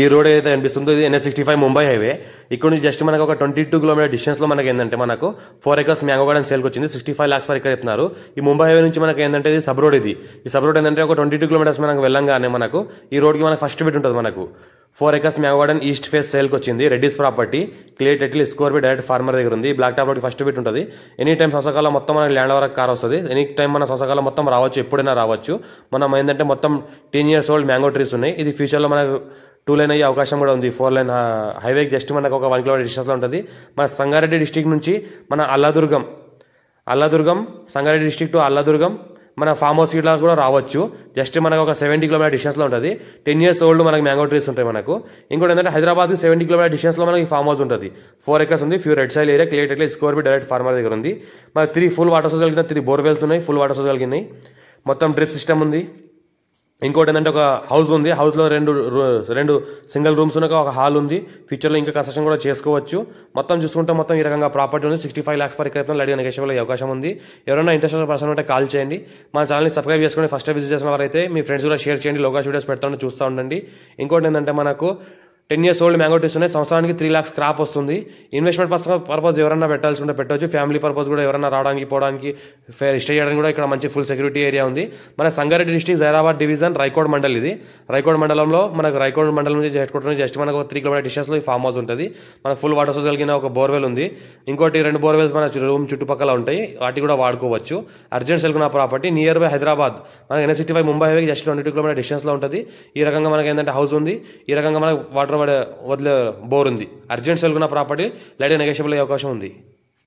ఈ రోడ్ ఏదైతే కనిపిస్తుందో ఇది NH65 ముంబై హైవే. ఇక్కడ నుంచి జస్ట్ మనకు ఒక 22 కిలోమీటర్ డిస్టెన్స్ లో మనకి ఏంటంటే మనకు 4 ఎకర్స్ మ్యాంగో గార్డెన్ సేల్కి వచ్చింది. 65 lakhs పర్ ఎకర్ చెప్తున్నారు. ఈ ముంబై హైవే నుంచి మనకి ఏంటంటే ఇది సబ్ రోడ్. ఈ సబ్ రోడ్ ఏంటంటే ఒక 22 కిలోమీటర్స్ మనకు వెళ్ళంగానే మనకు ఈ రోడ్కి మనకు ఫస్ట్ బిట్ ఉంటుంది. మనకు 4 acres mango garden east face సేల్కి వచ్చింది. Reddy's property clear title score B direct farmer దగ్గర ఉంది. Black top road first bit ఉంటుంది. ఎనీ టైం సంవత్సరాల మొత్తం మనకి ల్యాండ్ వరకు కార్ వస్తుంది. ఎనీ టైం మన సంవత్సరాల మొత్తం రావచ్చు, ఎప్పుడైనా రావచ్చు. మనం ఏంటంటే మొత్తం 10 years old మ్యాంగో ట్రీస్ ఉన్నాయి. ఇది ఫ్యూచర్లో మనకు 2 lane అయ్యే అవకాశం కూడా ఉంది. 4 lane హైవేకి జస్ట్ మనకు ఒక 1 kilometer డిస్టెన్స్లో ఉంటుంది. మన సంగారెడ్డి డిస్టిక్ నుంచి మన అల్లాదుర్గం సంగారెడ్డి డిస్టిక్ టు అల్లాదుర్గం మన ఫామ్ హౌస్ ఇట్లా కూడా రావచ్చు. జస్ట్ మనకు ఒక 70 kilometer డిస్టెన్స్లో ఉంటుంది. 10 years old మనకి మ్యాంగో ట్రీస్ ఉంటాయి మనకు. ఇంకోటి ఏంటంటే హైదరాబాద్కి 70 kilometer డిస్టెన్స్లో మనకి ఫామ్ హౌస్ ఉంటుంది. 4 acres ఉంది. Few red soil area clear title score B direct farmer దగ్గర ఉంది. మనకి 3 full వాటర్ సోర్స్ కలిగిన 3 బోర్వెల్స్ ఉన్నాయి. ఫుల్ వాటర్ సోర్స్ కలిగినాయి. మొత్తం డ్రిప్ సిస్టమ్ ఉంది. ఇంకోటి ఏంటంటే ఒక హౌస్ ఉంది. హౌస్లో రెండు సింగిల్ రూమ్స్ ఉన్నాయి. ఒక హాల్ ఉంది. ఫ్యూచర్లో ఇంకా కన్స్ట్రక్షన్ కూడా చేసుకోవచ్చు. మొత్తం చూసుకుంటే మొత్తం ఈ రకంగా ప్రాపర్టీ ఉంది. 65 lakhs per acre light negotiable అయ్యే అవకాశం ఉంది. ఎవరైనా ఇంట్రెస్టెడ్ పర్సన్ ఉంటే కాల్ చేయండి. మన ఛానల్ని సబ్స్క్రైబ్ చేసుకుని ఫస్ట్ విజిట్ చేసిన వారైతే మీ ఫ్రెండ్స్ కూడా షేర్ చేయండి. లోకల్ వీడియోస్ పెడతాను, చూస్తూ ఉండండి. ఇంకోటి ఏంటంటే మనకు 10 years old మ్యాంగో ట్రీస్ ఉన్నాయి. సంవత్సరానికి 3 lakhs క్రాప్ వస్తుంది. ఇన్వెస్ట్మెంట్ పర్పస్ ఎవరైనా పెట్టాల్సి ఉంటే పెట్టవచ్చు. ఫ్యామిలీ పర్పస్ కూడా ఎవరైనా రావడానికి పోవడానికి స్టే చేయడానికి కూడా ఇక్కడ మంచి ఫుల్ సెక్యూరిటీ ఏరియా ఉంది. మన సంగారెడ్డి డిస్ట్రిక్ట్ జైరాబాద్ డివిజన్ రైకోడ్ మండల్. ఇది రైకోడ్ మండలంలో మనకు రైకోడ్ మండలం నుంచి జస్ట్ మనకు 3 kilometer డిస్టెన్స్లో ఈ ఫామ్ హౌస్ ఉంటుంది. మనకు ఫుల్ వాటర్ సోర్స్ కలిగిన ఒక బోర్వెల్ ఉంది. ఇంకోటి 2 బోర్వెల్స్ మన రూమ్ చుట్టుపక్కల ఉంటాయి. వాటి కూడా వాడుకోవచ్చు. అర్జెంట్ సెల్కున్న ప్రాపర్టీ నియర్ బై హైదరాబాద్. మనకి NH65 ముంబై హైవేకి జస్ట్ 22 kilometer డిస్టెన్స్లో ఉంటుంది. ఈ రకంగా మనకి ఏంటంటే హౌస్ ఉంది. ఈ రకంగా మనకు వాటర్ వదిలే బోర్ ఉంది. అర్జెంట్ సెల్కున్న ప్రాపర్టీ లైట్ నెగోషియబుల్ అయ్యే అవకాశం ఉంది.